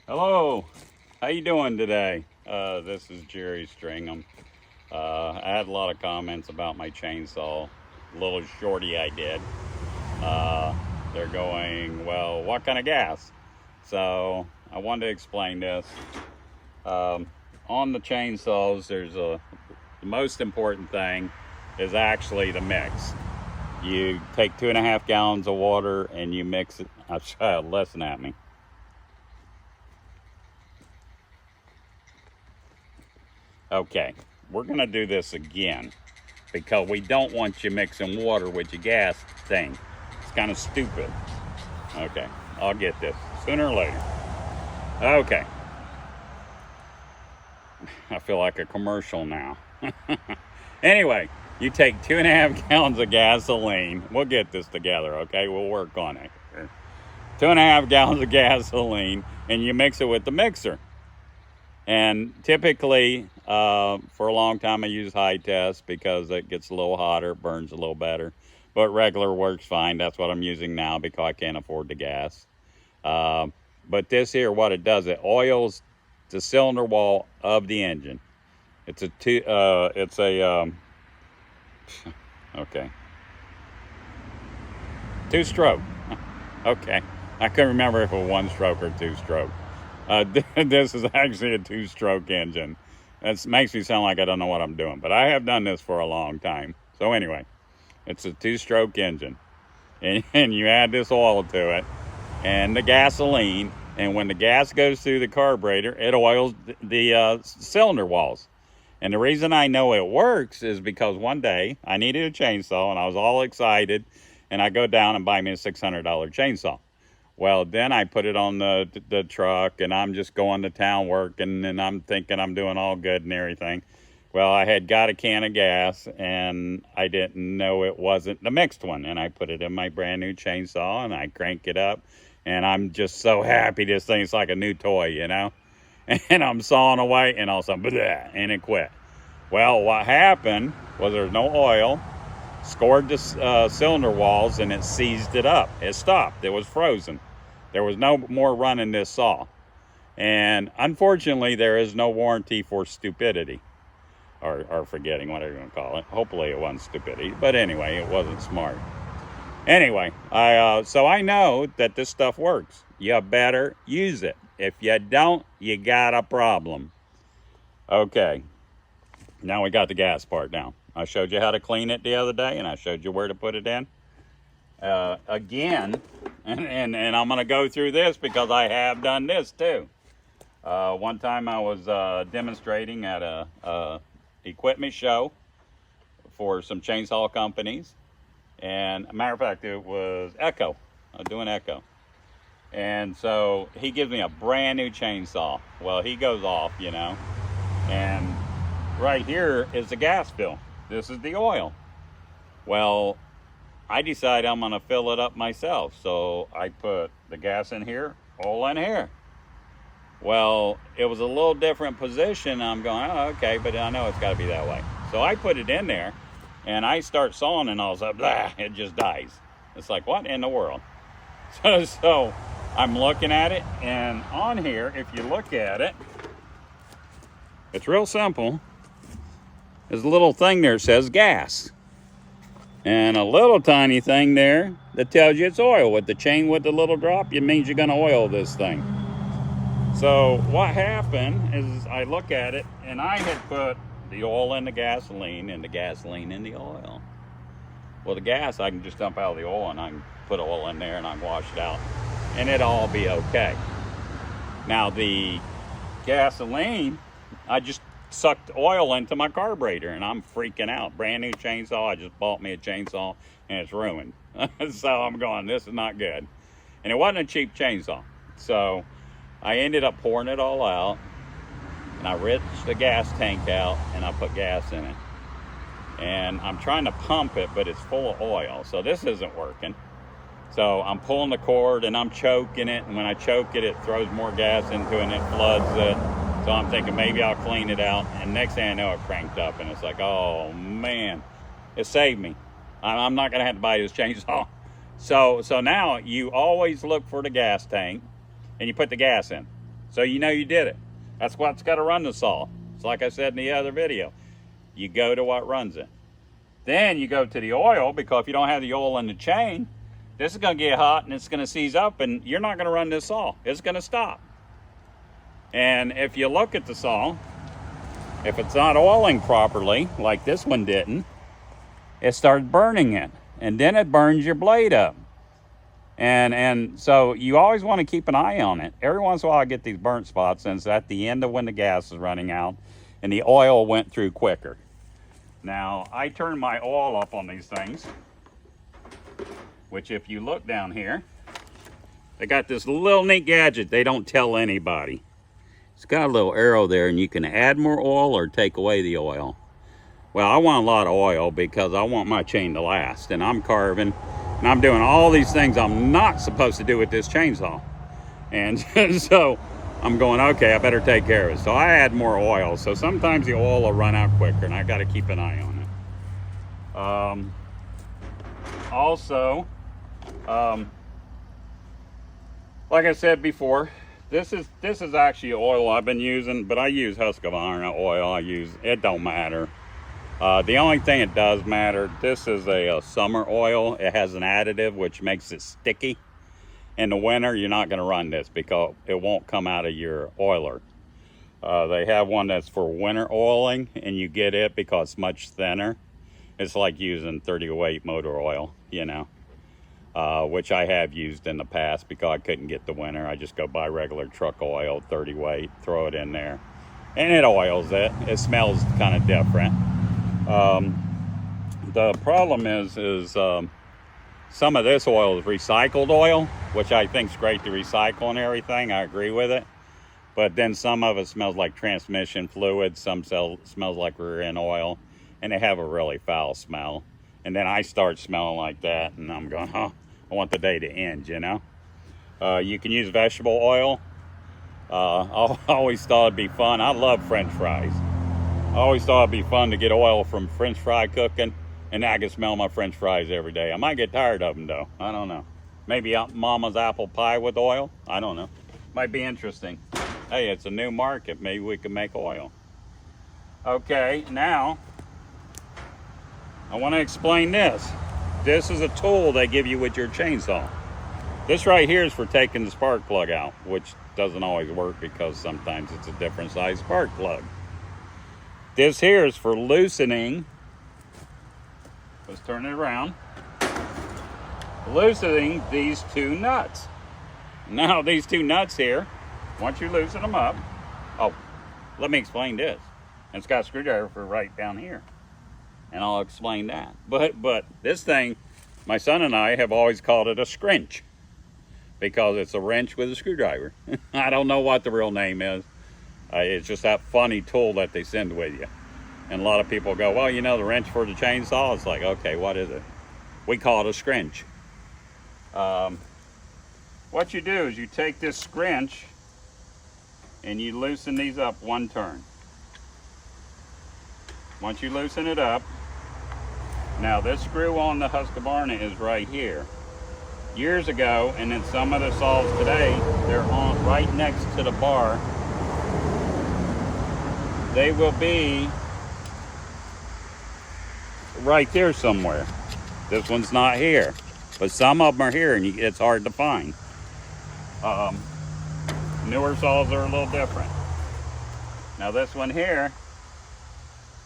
Hello, how you doing today? This is Jerry Stringham. I had a lot of comments about my chainsaw, little shorty I did. Uh, they're going, well, what kind of gas? So I wanted to explain this. Um, on the chainsaws, the most important thing is actually the mix. You take 2.5 gallons of water and you mix it. Listen at me. Okay, we're gonna do this again because we don't want you mixing water with your gas thing. It's kind of stupid. Okay, I'll get this sooner or later. Okay, I feel like a commercial now. Anyway, you take 2.5 gallons of gasoline. We'll get this together, okay? We'll work on it. 2.5 gallons of gasoline, and you mix it with the mixer. And typically, for a long time, I use high test because it gets a little hotter, burns a little better. But regular works fine. That's what I'm using now because I can't afford the gas. Uh, but this here, what it does, it oils the cylinder wall of the engine. It's a two. It's a okay, two-stroke. Okay, I couldn't remember if it was one-stroke or two-stroke. This is actually a two-stroke engine. That makes me sound like I don't know what I'm doing, but I have done this for a long time. So anyway, it's a two-stroke engine, and you add this oil to it and the gasoline, and when the gas goes through the carburetor, it oils the cylinder walls. And the reason I know it works is because one day I needed a chainsaw, and I was all excited, and I go down and buy me a $600 chainsaw. Well, then I put it on the truck, and I'm just going to town working, and I'm thinking I'm doing all good and everything. Well, I had got a can of gas, and I didn't know it wasn't the mixed one. And I put it in my brand new chainsaw, and I crank it up, and I'm just so happy. This thing's like a new toy, you know? And I'm sawing away, and all of a sudden, blah, and it quit. Well, what happened was there was no oil, scored the cylinder walls, and it seized it up. It stopped. It was frozen. There was no more running this saw. And unfortunately, there is no warranty for stupidity or forgetting, whatever you want to call it. Hopefully it wasn't stupidity. But anyway, it wasn't smart. Anyway, so I know that this stuff works. You better use it. If you don't, you got a problem. Okay, now we got the gas part down. I showed you how to clean it the other day, and I showed you where to put it in. Again, and I'm going to go through this because I have done this too. One time I was demonstrating at a equipment show for some chainsaw companies, and a matter of fact, it was Echo. I was doing Echo, and so he gives me a brand new chainsaw. Well, he goes off, you know, and right here is the gas fill. This is the oil. Well, I decide I'm going to fill it up myself. So I put the gas in here, oil in here. Well, it was a little different position. I'm going, oh, okay, but I know it's got to be that way. So I put it in there, and I start sawing, and all of a sudden, blah, it just dies. It's like, what in the world? So I'm looking at it, and on here, if you look at it, it's real simple. There's a little thing there that says gas. And a little tiny thing there that tells you it's oil. With the chain with the little drop, it means you're going to oil this thing. So what happened is I look at it, and I had put the oil in the gasoline and the gasoline in the oil. Well, the gas, I can just dump out the oil, and I can put oil in there, and I can wash it out, and it'll all be okay. Now, the gasoline, I just sucked oil into my carburetor, and I'm freaking out. Brand new chainsaw. I just bought me a chainsaw, and it's ruined. So I'm going, this is not good. And it wasn't a cheap chainsaw. So I ended up pouring it all out, and I rinsed the gas tank out, and I put gas in it. And I'm trying to pump it, but it's full of oil. So this isn't working. So I'm pulling the cord, and I'm choking it. And when I choke it, it throws more gas into it, and it floods it. So I'm thinking maybe I'll clean it out. And next thing I know, it cranked up. And it's like, oh, man, it saved me. I'm not going to have to buy this chainsaw. So now you always look for the gas tank, and you put the gas in. So you know you did it. That's what's got to run the saw. It's like I said in the other video. You go to what runs it. Then you go to the oil, because if you don't have the oil in the chain, this is going to get hot and it's going to seize up, and you're not going to run this saw. It's going to stop. And if you look at the saw, if it's not oiling properly, like this one didn't, it starts burning it. And then it burns your blade up. And so you always want to keep an eye on it. Every once in a while I get these burnt spots, and it's at the end of when the gas is running out and the oil went through quicker. Now, I turn my oil up on these things, which if you look down here, they got this little neat gadget they don't tell anybody. It's got a little arrow there, and you can add more oil or take away the oil. Well, I want a lot of oil because I want my chain to last, and I'm carving, and I'm doing all these things I'm not supposed to do with this chainsaw. And so I'm going, okay, I better take care of it. So I add more oil. So sometimes the oil will run out quicker, and I got to keep an eye on it. Also, like I said before, this is actually oil I've been using, but I use Husqvarna oil. It don't matter. The only thing it does matter, this is a summer oil. It has an additive which makes it sticky. In the winter, you're not going to run this because it won't come out of your oiler. They have one that's for winter oiling, and you get it because it's much thinner. It's like using 30-weight motor oil, you know, which I have used in the past because I couldn't get the winter. I just go buy regular truck oil, 30-weight, throw it in there, and it oils it. It smells kind of different. The problem is some of this oil is recycled oil, which I think is great to recycle and everything. I agree with it. But then some of it smells like transmission fluid. Some smells like rear end oil, and they have a really foul smell. And then I start smelling like that, and I'm going, oh, I want the day to end, you know? You can use vegetable oil. I always thought it'd be fun. I love French fries. I always thought it'd be fun to get oil from French fry cooking, and I can smell my French fries every day. I might get tired of them, though. I don't know. Maybe Mama's apple pie with oil. I don't know. Might be interesting. Hey, it's a new market. Maybe we can make oil. Okay, now I want to explain this. This is a tool they give you with your chainsaw. This right here is for taking the spark plug out, which doesn't always work because sometimes it's a different size spark plug. This here is for loosening. Let's turn it around. Loosening these two nuts. Now these two nuts here, once you loosen them up, oh, let me explain this. It's got a screwdriver for right down here, and I'll explain that. But this thing, my son and I have always called it a scrinch because it's a wrench with a screwdriver. I don't know what the real name is. It's just that funny tool that they send with you. And a lot of people go, well, you know, the wrench for the chainsaw. It's like, okay, what is it? We call it a scrinch. What you do is you take this scrinch and you loosen these up one turn. Once you loosen it up, now this screw on the Husqvarna is right here. Years ago, and in some of the saws today, they're on right next to the bar. They will be right there somewhere. This one's not here, but some of them are here, and it's hard to find. Newer saws are a little different. Now this one here,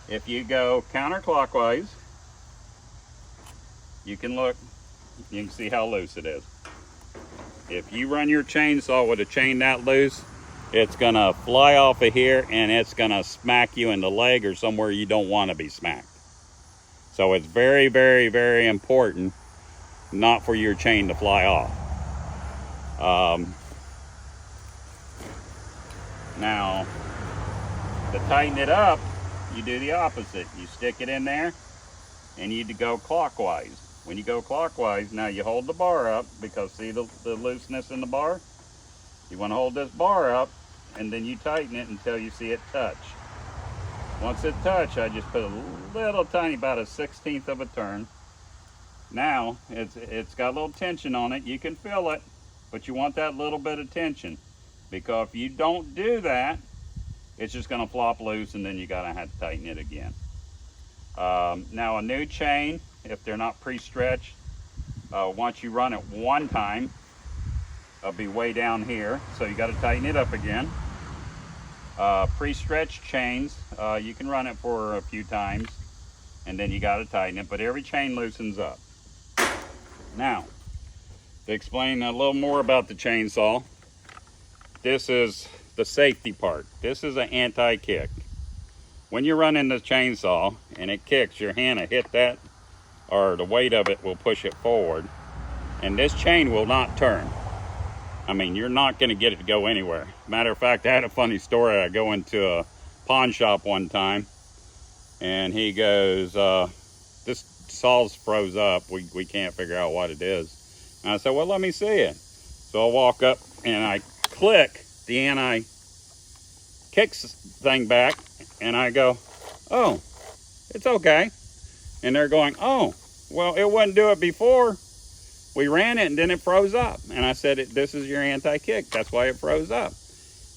if you go counterclockwise, you can see how loose it is. If you run your chainsaw with a chain that loose, it's gonna fly off of here and it's gonna smack you in the leg or somewhere you don't want to be smacked. So it's very, very, very important not for your chain to fly off. Now, to tighten it up, you do the opposite. You stick it in there and you go clockwise. When you go clockwise, now you hold the bar up because see the looseness in the bar? You want to hold this bar up and then you tighten it until you see it touch. Once it touch, I just put a little tiny, about a 1/16 of a turn. Now, it's got a little tension on it. You can feel it, but you want that little bit of tension. because if you don't do that, it's just going to flop loose, and then you got to have to tighten it again. Now a new chain, if they're not pre-stretched, once you run it one time, it'll be way down here, so you got to tighten it up again. Pre-stretched chains, you can run it for a few times, and then you got to tighten it, but every chain loosens up. Now, to explain a little more about the chainsaw, this is the safety part. This is an anti-kick. When you're running the chainsaw and it kicks, your hand will hit that, or the weight of it will push it forward, and this chain will not turn. I mean, you're not going to get it to go anywhere. Matter of fact, I had a funny story. I go into a pawn shop one time, and he goes, this saw's froze up. We can't figure out what it is. And I said, well, let me see it. So I walk up and I click the anti-kicks thing back, and I go, oh, it's okay. And they're going, oh, well, it wouldn't do it before. We ran it and then it froze up. And I said, this is your anti-kick. That's why it froze up.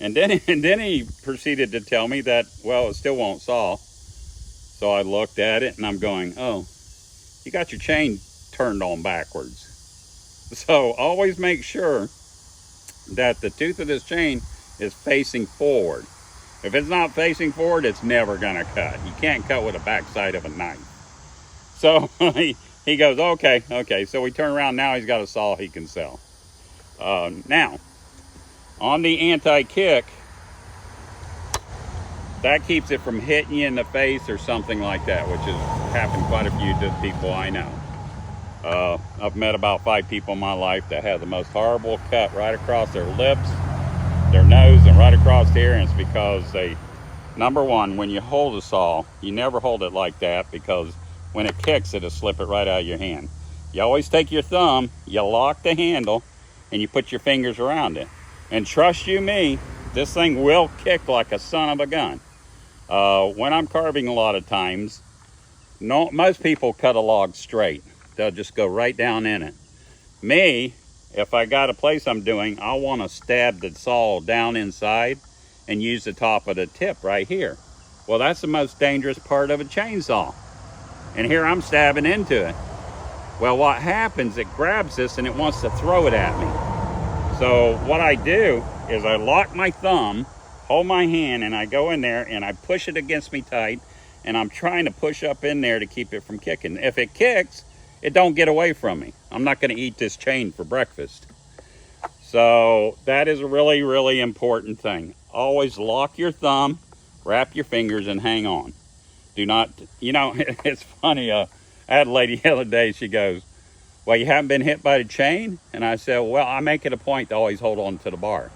And then he proceeded to tell me that, well, it still won't saw. So I looked at it and I'm going, oh, you got your chain turned on backwards. So always make sure that the tooth of this chain is facing forward. If it's not facing forward, it's never gonna cut. You can't cut with the backside of a knife. So he goes, okay. So we turn around, now he's got a saw he can sell. Now, on the anti-kick, that keeps it from hitting you in the face or something like that, which has happened quite a few to people I know. I've met about 5 people in my life that had the most horrible cut right across their lips, their nose, and right across here, and it's because they, number one, when you hold a saw, you never hold it like that, because when it kicks, it'll slip it right out of your hand. You always take your thumb, you lock the handle, and you put your fingers around it. And trust you me, this thing will kick like a son of a gun. When I'm carving, a lot of times, most people cut a log straight. They'll just go right down in it. Me, if I got a place I'm doing, I want to stab the saw down inside and use the top of the tip right here. Well, that's the most dangerous part of a chainsaw. And here I'm stabbing into it. Well, what happens, it grabs this and it wants to throw it at me. So what I do is I lock my thumb, hold my hand, and I go in there and I push it against me tight, and I'm trying to push up in there to keep it from kicking. If it kicks, it don't get away from me. I'm not going to eat this chain for breakfast. So that is a really, really important thing. Always lock your thumb, wrap your fingers, and hang on. Do not, it's funny. I had a lady the other day, she goes, well, you haven't been hit by the chain? And I said, well, I make it a point to always hold on to the bar.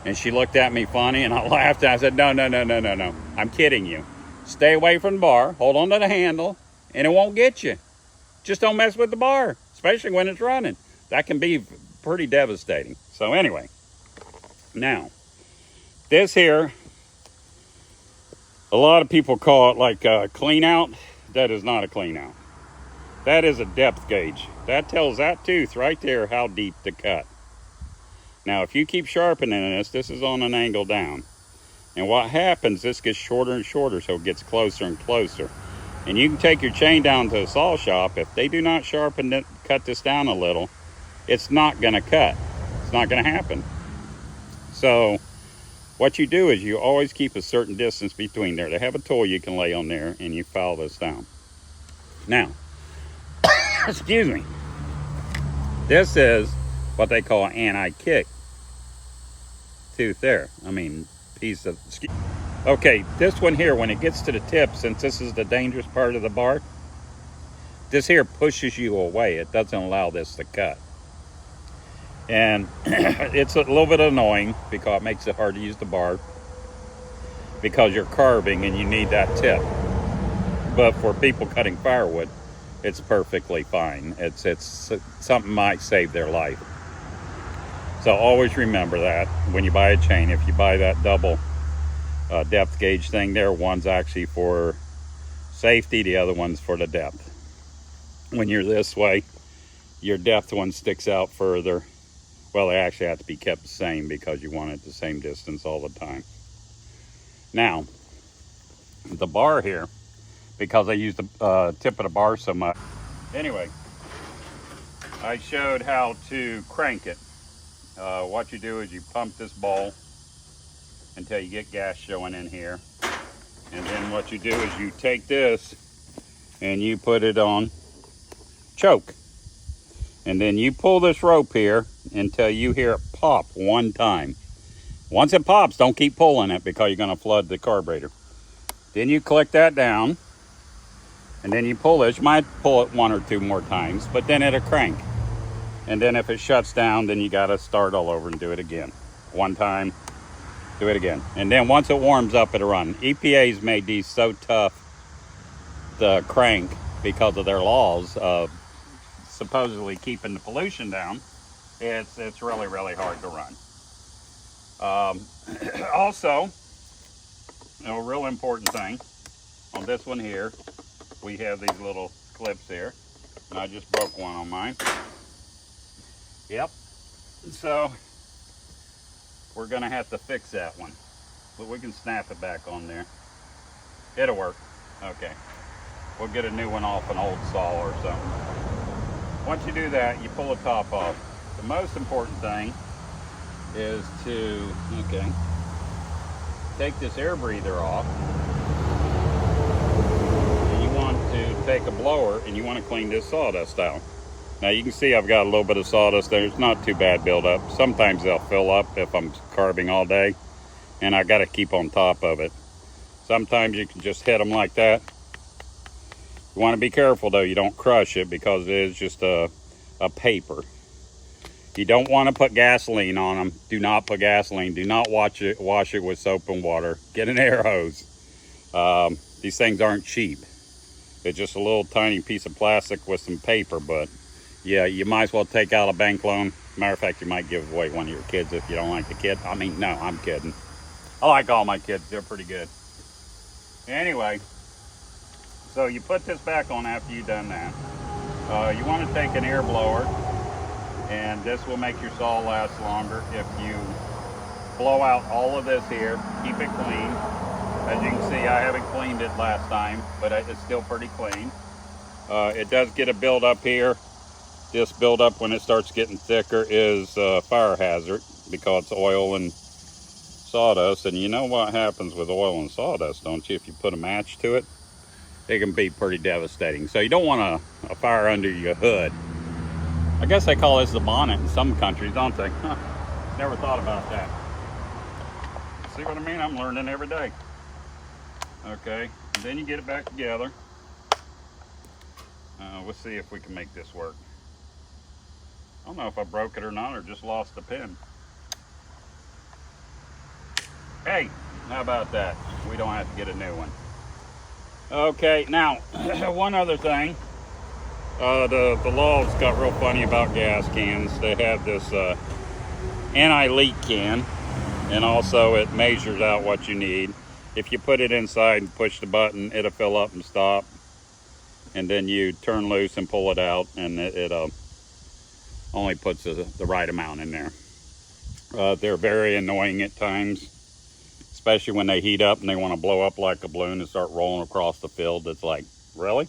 And she looked at me funny, and I laughed, and I said, no. I'm kidding you. Stay away from the bar, hold on to the handle, and it won't get you. Just don't mess with the bar, especially when it's running. That can be pretty devastating. So anyway, now, this here, a lot of people call it like a clean out. That is not a clean out. That is a depth gauge. That tells that tooth right there how deep to cut. Now, if you keep sharpening this is on an angle down. And what happens, this gets shorter and shorter, so it gets closer and closer. And you can take your chain down to a saw shop. If they do not sharpen it, cut this down a little, it's not going to cut. It's not going to happen. So what you do is you always keep a certain distance between there. They have a tool you can lay on there, and you file this down. Now, excuse me. This is what they call an anti-kick tooth there. Piece of... Okay, this one here, when it gets to the tip, since this is the dangerous part of the bar, this here pushes you away. It doesn't allow this to cut. And it's a little bit annoying because it makes it hard to use the bar because you're carving and you need that tip. But for people cutting firewood, it's perfectly fine. It's something might save their life. So always remember that when you buy a chain. If you buy that double depth gauge thing there, one's actually for safety, the other one's for the depth. When you're this way, your depth one sticks out further, Well, they actually have to be kept the same because you want it the same distance all the time. Now, the bar here, because I use the tip of the bar so much. Anyway, I showed how to crank it. What you do is you pump this bowl until you get gas showing in here. And then what you do is you take this and you put it on choke. And then you pull this rope here until you hear it pop one time. Once it pops, don't keep pulling it because you're going to flood the carburetor. Then you click that down, and then you pull this. You might pull it 1 or 2 more times, but then it'll crank. And then if it shuts down, then you got to start all over and do it again. One time, do it again. And then once it warms up, it'll run. EPA's made these so tough to crank because of their laws of supposedly keeping the pollution down. It's really, really hard to run. Also, a real important thing on this one here, we have these little clips here, and I just broke one on mine. Yep. So we're gonna have to fix that one, but we can snap it back on there. It'll work. Okay. We'll get a new one off an old saw or something. Once you do that, you pull the top off. The most important thing is to, take this air breather off. And you want to take a blower and you want to clean this sawdust out. Now you can see I've got a little bit of sawdust there. It's not too bad buildup. Sometimes they'll fill up if I'm carving all day, and I got to keep on top of it. Sometimes you can just hit them like that. You want to be careful though, you don't crush it because it is just a paper. You don't want to put gasoline on them. Do not put gasoline. Do not wash it with soap and water. Get an air hose. These things aren't cheap. It's just a little tiny piece of plastic with some paper, but yeah, you might as well take out a bank loan. Matter of fact, you might give away one of your kids if you don't like the kid. I mean, no, I'm kidding. I like all my kids. They're pretty good. Anyway, so you put this back on after you've done that. You want to take an air blower, and this will make your saw last longer. If you blow out all of this here, keep it clean. As you can see, I haven't cleaned it last time, but it's still pretty clean. It does get a buildup here. This buildup, when it starts getting thicker, is a fire hazard because it's oil and sawdust. And you know what happens with oil and sawdust, don't you? If you put a match to it, it can be pretty devastating. So you don't want a fire under your hood. I guess they call this the bonnet in some countries, don't they? Huh. Never thought about that. See what I mean? I'm learning every day. Okay, and then you get it back together. We'll see if we can make this work. I don't know if I broke it or not, or just lost the pin. Hey, how about that? We don't have to get a new one. Okay, now, one other thing. The laws got real funny about gas cans. They have this anti-leak can, and also it measures out what you need. If you put it inside and push the button, it'll fill up and stop. And then you turn loose and pull it out, and it only puts the right amount in there. They're very annoying at times, especially when they heat up and they want to blow up like a balloon and start rolling across the field. It's like, really?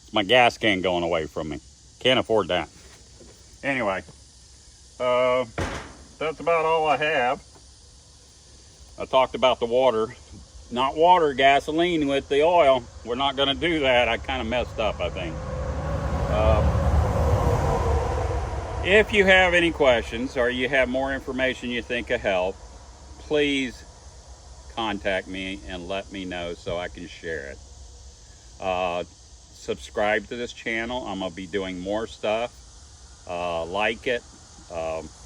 It's my gas can going away from me. Can't afford that. Anyway, that's about all I have. I talked about the water. Not water, gasoline with the oil. We're not going to do that. I kind of messed up, I think. If you have any questions or you have more information you think will help, please contact me and let me know so I can share it. Subscribe to this channel. I'm going to be doing more stuff. Like it.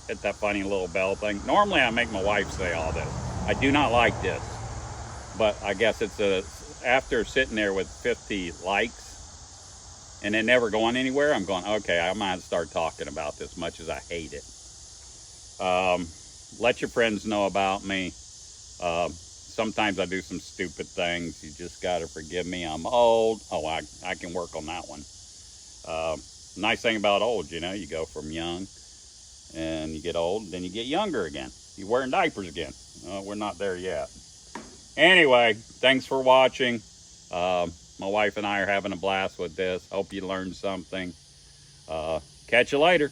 Hit that funny little bell thing. Normally I make my wife say all this. I do not like this. But I guess it's after sitting there with 50 likes and it never going anywhere, I'm going, okay, I might start talking about this much as I hate it. Let your friends know about me. Sometimes I do some stupid things. You just got to forgive me. I'm old. Oh, I can work on that one. Nice thing about old, you know, you go from young And you get old, then you get younger again. You're wearing diapers again. We're not there yet. Anyway, thanks for watching. My wife and I are having a blast with this. Hope you learned something. Catch you later.